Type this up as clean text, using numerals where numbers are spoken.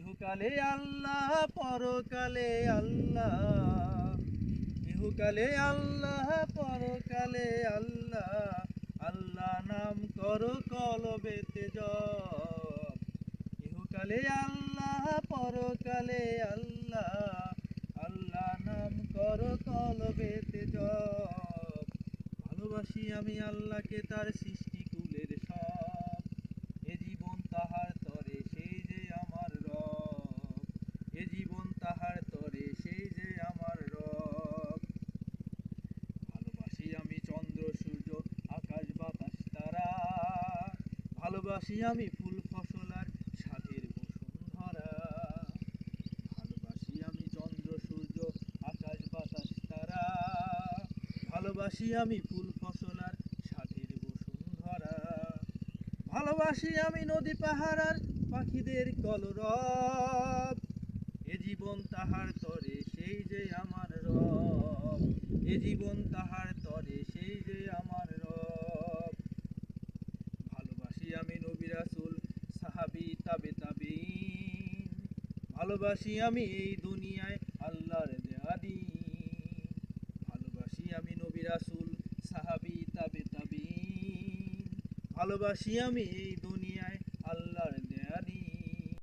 ইহকালে আল্লাহ পরকালে আল্লাহ, ইহকালে আল্লাহ পরকালে আল্লাহ, আল্লাহ নাম করো কলবেতে জপ। ইহকালে আল্লাহ পরকালে আল্লাহ, আল্লাহ নাম করো কলবেতে জপ। ভালোবাসি আমি আল্লাহকে তার সৃষ্টি কুলের সব, এ জীবন তাহার তরে সেই যে আমার রব, এ জীবন তাহার তরে সেই যে আমার রব। ভালোবাসি আমি চন্দ্র সূর্য আকাশ বাতাস তারা, ভালোবাসি আমি ফুল ফসল আর সাধের বসুন্ধরা। ভালোবাসি আমি চন্দ্র সূর্য আকাশ বাতাস তারা, ভালোবাসি আমি ফুল ফসল আর সাধের বসুন্ধরা। ভালোবাসি আমি নদী পাহাড় আর পাখিদের কলরব, এ জীবন তাহার তরে সেই যে আমার রব, এ জীবন তাহার তরে সেই যে আমার রব। ভালোবাসি আমি নবী রাসূল সাহাবী তাবে তাবেঈন, ভালোবাসি আমি এই দুনিয়ায় আল্লাহর দেয়া দ্বীন। ভালোবাসি আমি নবী রাসূল সাহাবী তাবে তাবেঈন, ভালোবাসি আমি এই দুনিয়ায় আল্লাহর